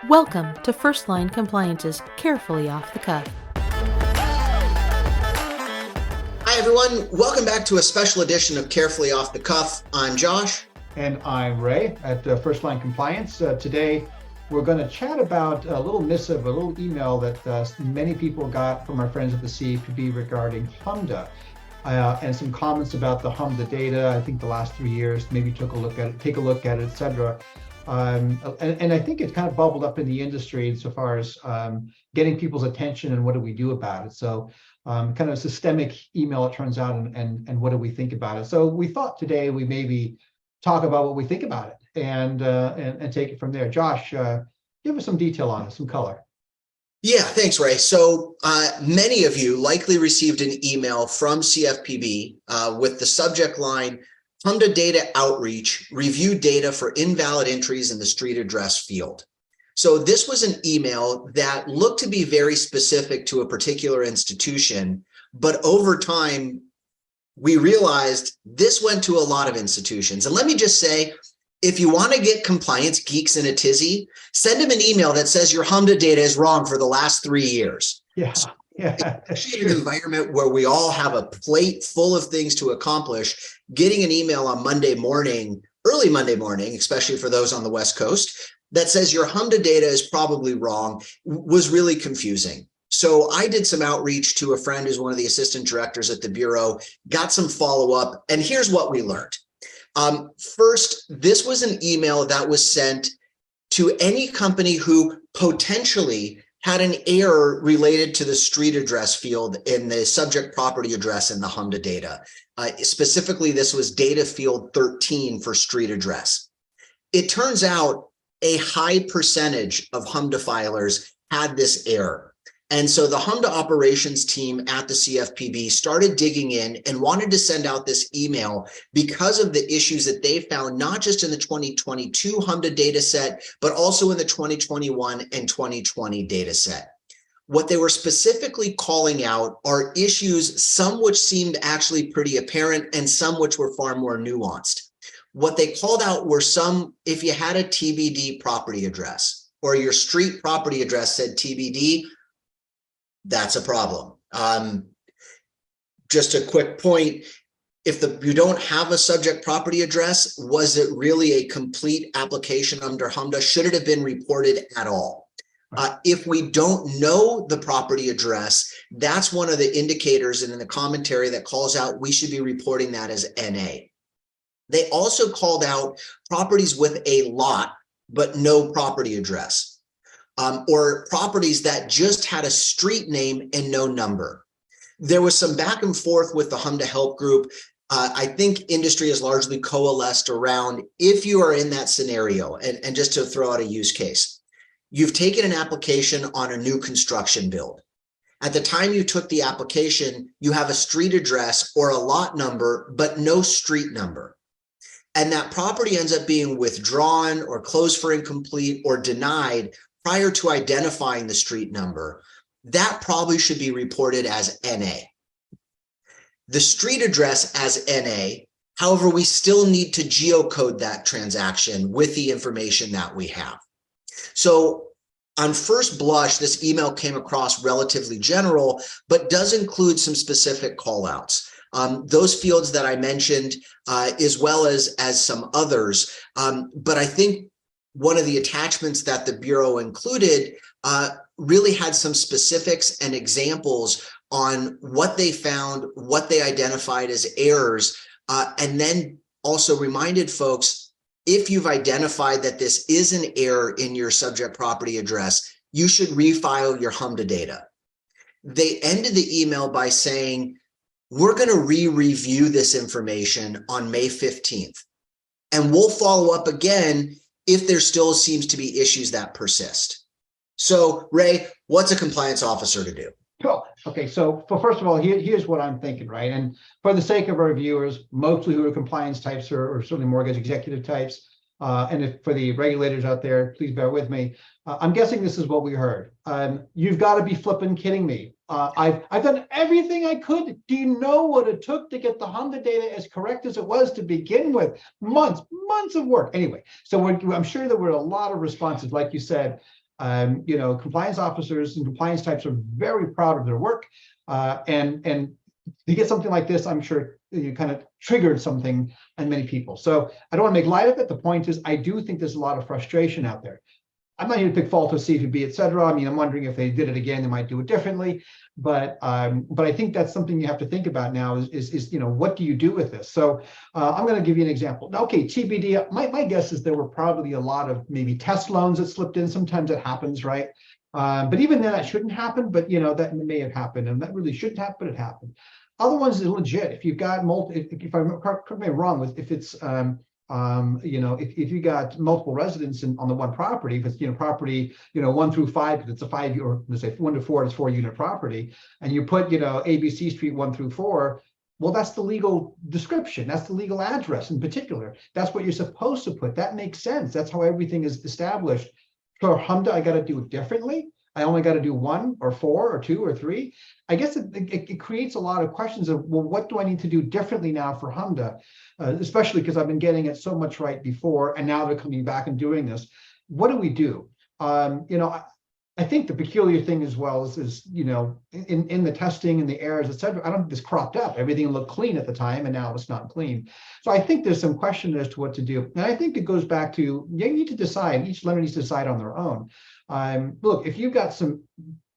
Welcome to First Line Compliance's Carefully Off the Cuff. Hi, everyone. Welcome back to a special edition of Carefully Off the Cuff. I'm Josh. And I'm Ray at First Line Compliance. Today, we're going to chat about a little missive, a little email that many people got from our friends at the CFPB regarding HMDA. And some comments about the HMDA data. I think the last 3 years, maybe take a look at it, etc. And I think it's kind of bubbled up in the industry insofar as getting people's attention and what do we do about it. So kind of a systemic email, it turns out, and what do we think about it. So we thought today we maybe talk about what we think about it and take it from there. Josh, give us some detail on it, some color. Yeah, thanks, Ray. So many of you likely received an email from CFPB with the subject line, HMDA data outreach, review data for invalid entries in the street address field. So this was an email that looked to be very specific to a particular institution, but over time, we realized this went to a lot of institutions. And let me just say, if you want to get compliance geeks in a tizzy, send them an email that says your HMDA data is wrong for the last 3 years. Yeah. Especially in an environment where we all have a plate full of things to accomplish, getting an email on Monday morning, early Monday morning, especially for those on the West Coast, that says your HMDA data is probably wrong was really confusing. So I did some outreach to a friend who's one of the assistant directors at the Bureau, got some follow-up, and here's what we learned. First, this was an email that was sent to any company who potentially had an error related to the street address field in the subject property address in the HMDA data. Specifically, this was data field 13 for street address. It turns out a high percentage of HMDA filers had this error. And so the HMDA operations team at the CFPB started digging in and wanted to send out this email because of the issues that they found, not just in the 2022 HMDA data set, but also in the 2021 and 2020 data set. What they were specifically calling out are issues, some which seemed actually pretty apparent and some which were far more nuanced. What they called out were some, if you had a TBD property address or your street property address said TBD, that's a problem. Just a quick point, if you don't have a subject property address, was it really a complete application under HMDA? Should it have been reported at all? If we don't know the property address, that's one of the indicators and in the commentary that calls out we should be reporting that as NA. They also called out properties with a lot, but no property address. Or properties that just had a street name and no number. There was some back and forth with the HMDA help group. I think industry has largely coalesced around if you are in that scenario, and just to throw out a use case, you've taken an application on a new construction build. At the time you took the application, you have a street address or a lot number, but no street number. And that property ends up being withdrawn or closed for incomplete or denied prior to identifying the street number, that probably should be reported as NA. The street address as NA, however, we still need to geocode that transaction with the information that we have. So on first blush, this email came across relatively general, but does include some specific callouts. Those fields that I mentioned, as well as some others, but I think one of the attachments that the Bureau included really had some specifics and examples on what they found, what they identified as errors, and then also reminded folks, if you've identified that this is an error in your subject property address, you should refile your HMDA data. They ended the email by saying, we're going to re-review this information on May 15th, and we'll follow up again if there still seems to be issues that persist. So, Ray, what's a compliance officer to do? Cool. Okay, so first of all, here's what I'm thinking, right? And for the sake of our viewers, mostly who are compliance types or certainly mortgage executive types, and if for the regulators out there, please bear with me. I'm guessing this is what we heard. You've got to be flipping kidding me. I've done everything I could. Do you know what it took to get the HMDA data as correct as it was to begin with? Months of work. Anyway, so I'm sure there were a lot of responses, like you said. Compliance officers and compliance types are very proud of their work, and to get something like this, I'm sure you kind of triggered something in many people. So I don't want to make light of it. The point is, I do think there's a lot of frustration out there. I'm not here to pick fault with CFPB, et cetera. I mean, I'm wondering if they did it again, they might do it differently. But I think that's something you have to think about now is what do you do with this? So I'm going to give you an example. Okay, TBD, my guess is there were probably a lot of maybe test loans that slipped in. Sometimes it happens, right? But even then, that shouldn't happen. But that may have happened, and that really shouldn't happen, but it happened. Other ones are legit. If you've got if I'm correct me wrong, if it's if you got multiple residents on the one property, if it's property 1 through 5, because it's a 5, or let's say 1 to 4, it's 4-unit property, and you put ABC Street 1 through 4. Well, that's the legal description. That's the legal address in particular. That's what you're supposed to put. That makes sense. That's how everything is established. For HMDA, I got to do it differently. I only got to do 1 or 4 or 2 or 3. I guess it creates a lot of questions of, well, what do I need to do differently now for HMDA? Especially because I've been getting it so much right before, and now they're coming back and doing this. What do we do? I think the peculiar thing as well is in the testing and the errors, et cetera, I don't think this cropped up. Everything looked clean at the time, and now it's not clean. So I think there's some question as to what to do. And I think it goes back to, you need to decide, each lender needs to decide on their own. Look, if you've got some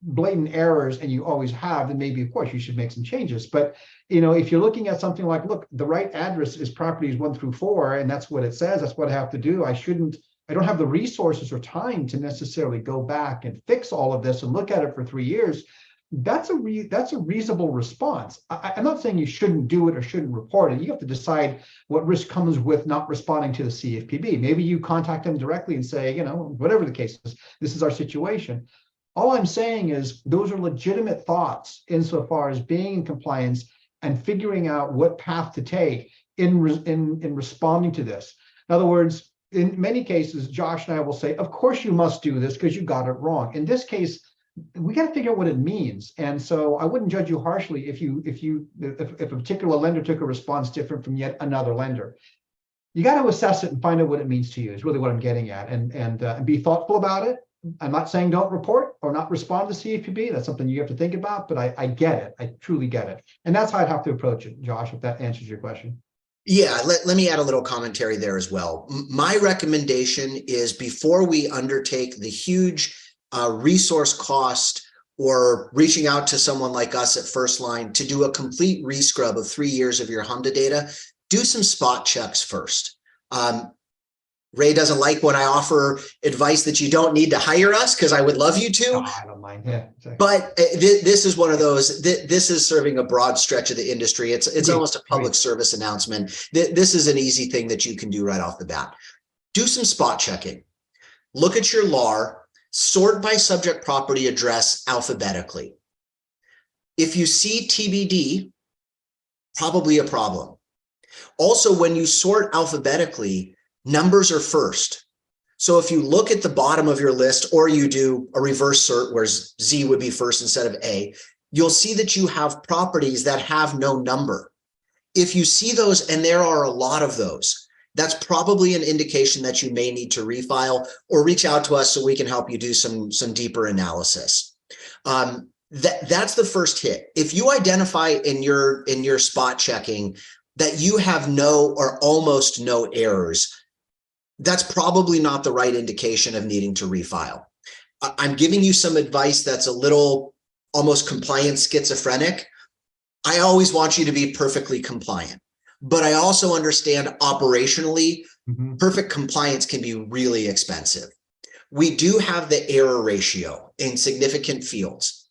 blatant errors, and you always have, then maybe, of course, you should make some changes. But if you're looking at something like, look, the right address is properties 1 through 4, and that's what it says, that's what I have to do. I don't have the resources or time to necessarily go back and fix all of this and look at it for 3 years. That's a reasonable response. I'm not saying you shouldn't do it or shouldn't report it. You have to decide what risk comes with not responding to the CFPB. Maybe you contact them directly and say, whatever the case is, this is our situation. All I'm saying is those are legitimate thoughts insofar as being in compliance and figuring out what path to take in responding to this. In other words, in many cases, Josh and I will say, of course you must do this because you got it wrong. In this case, we got to figure out what it means. And so I wouldn't judge you harshly if a particular lender took a response different from yet another lender. You got to assess it and find out what it means to you, is really what I'm getting at, and be thoughtful about it. I'm not saying don't report or not respond to CFPB. That's something you have to think about, but I get it. I truly get it. And that's how I'd have to approach it, Josh, if that answers your question. Yeah, let me add a little commentary there as well. My recommendation is, before we undertake the huge resource cost or reaching out to someone like us at First Line to do a complete rescrub of 3 years of your HMDA data, do some spot checks first. Ray doesn't like when I offer advice that you don't need to hire us, because I would love you to. No, I don't mind. Yeah, exactly. But this is one of those, this is serving a broad stretch of the industry. It's almost a public service announcement. This is an easy thing that you can do right off the bat. Do some spot checking. Look at your LAR, sort by subject property address alphabetically. If you see TBD, probably a problem. Also, when you sort alphabetically, numbers are first. So if you look at the bottom of your list, or you do a reverse sort where Z would be first instead of A, you'll see that you have properties that have no number. If you see those, and there are a lot of those, that's probably an indication that you may need to refile or reach out to us so we can help you do some deeper analysis. That's the first hit. If you identify in your spot checking that you have no or almost no errors, that's probably not the right indication of needing to refile. I'm giving you some advice that's a little almost compliance schizophrenic. I always want you to be perfectly compliant, but I also understand operationally, perfect compliance can be really expensive. We do have the error ratio in significant fields.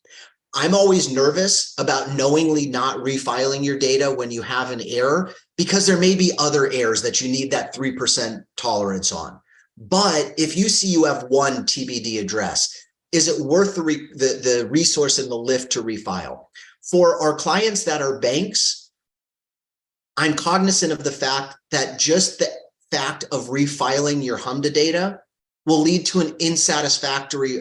I'm always nervous about knowingly not refiling your data when you have an error, because there may be other errors that you need that 3% tolerance on. But if you see you have one TBD address, is it worth the resource and the lift to refile? For our clients that are banks, I'm cognizant of the fact that just the fact of refiling your HMDA data will lead to an unsatisfactory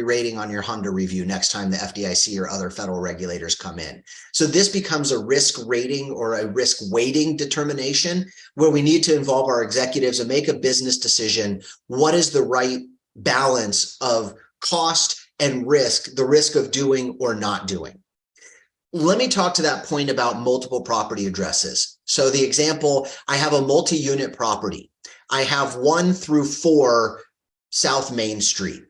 rating on your HMDA review next time the FDIC or other federal regulators come in. So this becomes a risk rating or a risk weighting determination where we need to involve our executives and make a business decision. What is the right balance of cost and risk, the risk of doing or not doing. Let me talk to that point about multiple property addresses. So the example, I have a multi-unit property. I have 1 through 4 South Main Street,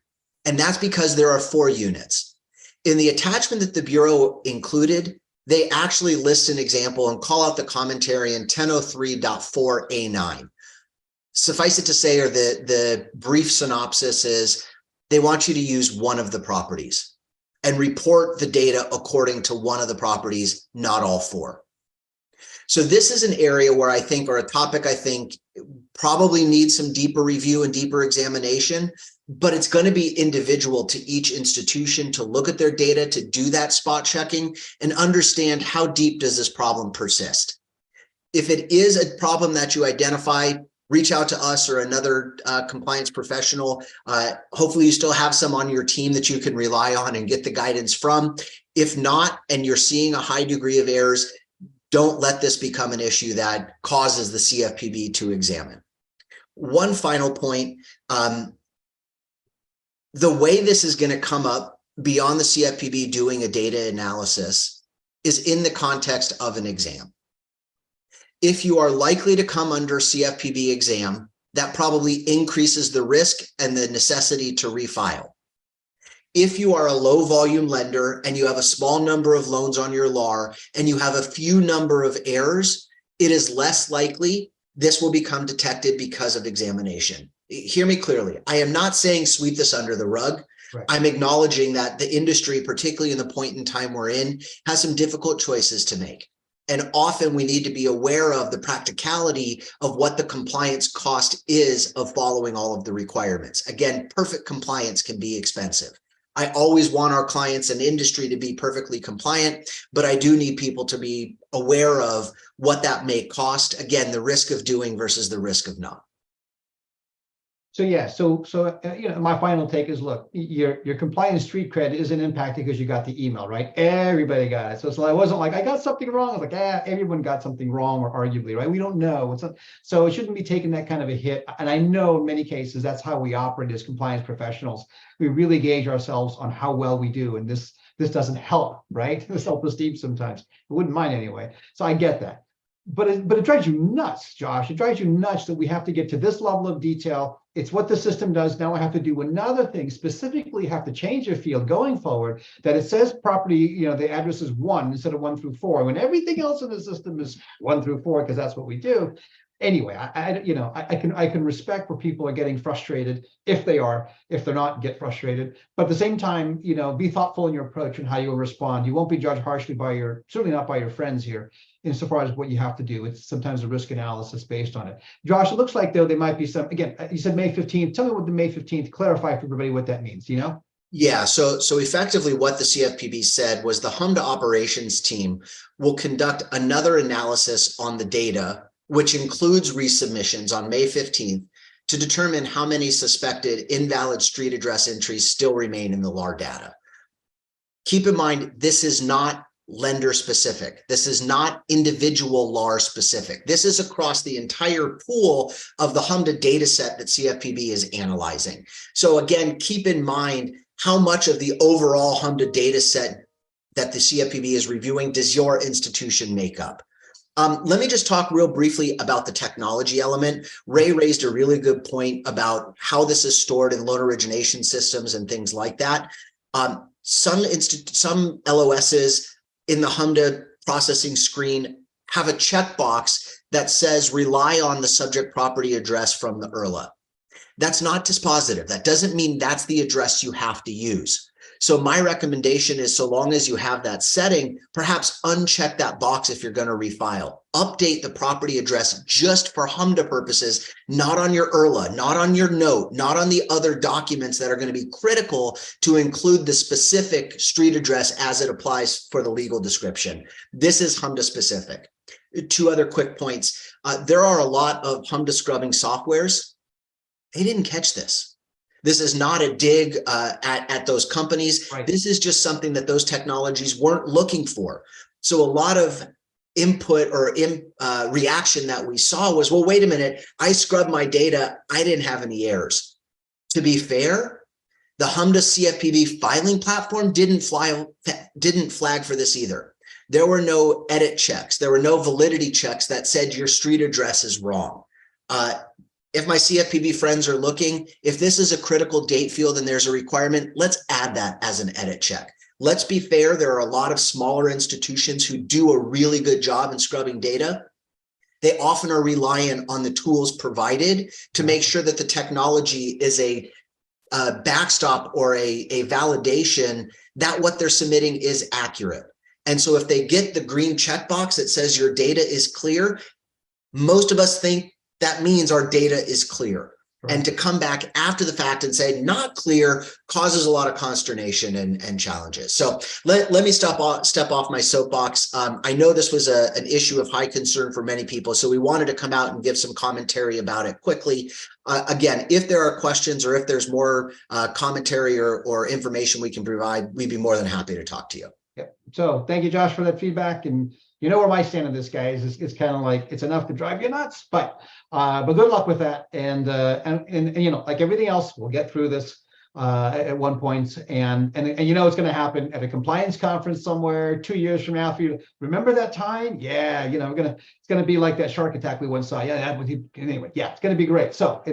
and that's because there are 4 units. In the attachment that the Bureau included, they actually list an example and call out the commentary in 1003.4A9. Suffice it to say, or the brief synopsis is, they want you to use one of the properties and report the data according to one of the properties, not all 4. So this is an area where I think, or a topic I think probably needs some deeper review and deeper examination, but it's going to be individual to each institution to look at their data, to do that spot checking and understand how deep does this problem persist. If it is a problem that you identify, reach out to us or another compliance professional. Hopefully you still have some on your team that you can rely on and get the guidance from. If not, and you're seeing a high degree of errors, don't let this become an issue that causes the CFPB to examine. One final point, the way this is going to come up beyond the CFPB doing a data analysis is in the context of an exam. If you are likely to come under CFPB exam, that probably increases the risk and the necessity to refile. If you are a low volume lender and you have a small number of loans on your LAR and you have a few number of errors, it is less likely this will become detected because of examination. Hear me clearly. I am not saying sweep this under the rug. Right. I'm acknowledging that the industry, particularly in the point in time we're in, has some difficult choices to make. And often we need to be aware of the practicality of what the compliance cost is of following all of the requirements. Again, perfect compliance can be expensive. I always want our clients and industry to be perfectly compliant, but I do need people to be aware of what that may cost. Again, the risk of doing versus the risk of not. So yeah, my final take is, look, your compliance street cred isn't impacted because you got the email, right? Everybody got it. So I wasn't like, I got something wrong. I was like, everyone got something wrong, or arguably, right? We don't know. So it shouldn't be taking that kind of a hit. And I know in many cases, that's how we operate as compliance professionals. We really gauge ourselves on how well we do. And this doesn't help, right? This self-esteem sometimes. I wouldn't mind anyway. So I get that. But it drives you nuts, Josh. It drives you nuts that we have to get to this level of detail. It's what the system does. Now I have to do another thing, specifically have to change a field going forward that it says property, the address is 1 instead of 1 through 4, when everything else in the system is 1 through 4, because that's what we do. Anyway, I can respect where people are getting frustrated. If they're not, get frustrated. But at the same time, be thoughtful in your approach and how you will respond. You won't be judged harshly certainly not by your friends here, insofar as what you have to do. It's sometimes a risk analysis based on it. Josh, it looks like though there might be some, again, you said May 15th. Tell me what the May 15th, clarify for everybody what that means, Yeah, so effectively what the CFPB said was the HMDA operations team will conduct another analysis on the data, which includes resubmissions on May 15th, to determine how many suspected invalid street address entries still remain in the LAR data. Keep in mind, this is not lender specific. This is not individual LAR specific. This is across the entire pool of the HMDA data set that CFPB is analyzing. So again, keep in mind how much of the overall HMDA data set that the CFPB is reviewing does your institution make up. Let me just talk real briefly about the technology element. Ray raised a really good point about how this is stored in loan origination systems and things like that. Some LOSs in the HMDA processing screen have a checkbox that says rely on the subject property address from the IRLA. That's not dispositive. That doesn't mean that's the address you have to use. So my recommendation is, so long as you have that setting, perhaps uncheck that box if you're going to refile. Update the property address just for HMDA purposes, not on your IRLA, not on your note, not on the other documents that are going to be critical to include the specific street address as it applies for the legal description. This is HMDA specific. 2 other quick points. There are a lot of HMDA scrubbing softwares. They didn't catch this. This is not a dig at those companies. Right. This is just something that those technologies weren't looking for. So a lot of input or reaction that we saw was, well, wait a minute, I scrubbed my data. I didn't have any errors. To be fair, the HMDA CFPB filing platform didn't flag for this either. There were no edit checks. There were no validity checks that said your street address is wrong. If my CFPB friends are looking, if this is a critical date field and there's a requirement, let's add that as an edit check. Let's be fair, there are a lot of smaller institutions who do a really good job in scrubbing data. They often are reliant on the tools provided to make sure that the technology is a backstop or a validation that what they're submitting is accurate. And so if they get the green checkbox that says your data is clear, most of us think that means our data is clear. Right. And to come back after the fact and say not clear causes a lot of consternation and challenges. So let me step off my soapbox. I know this was an issue of high concern for many people, so we wanted to come out and give some commentary about it quickly. Again, if there are questions or if there's more commentary or information we can provide, we'd be more than happy to talk to you. Yep. So thank you, Josh, for that feedback. And you know where my stand on this, guys, it's kind of like it's enough to drive you nuts, but good luck with that. And you know, like everything else, we'll get through this at one point. And you know, it's going to happen at a compliance conference somewhere 2 years from now. For you, remember that time? Yeah, you know, it's going to be like that shark attack we once saw. Yeah, anyway, yeah, it's going to be great. So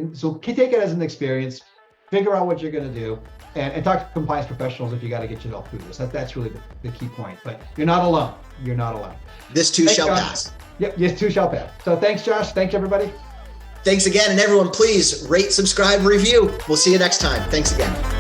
take it as an experience. Figure out what you're going to do, and talk to compliance professionals if you got to get you all through this. That's really the key point. But you're not alone. You're not alone. This too shall pass. Yep, yes, too shall pass. So thanks, Josh. Thanks, everybody. Thanks again. And everyone, please rate, subscribe, review. We'll see you next time. Thanks again.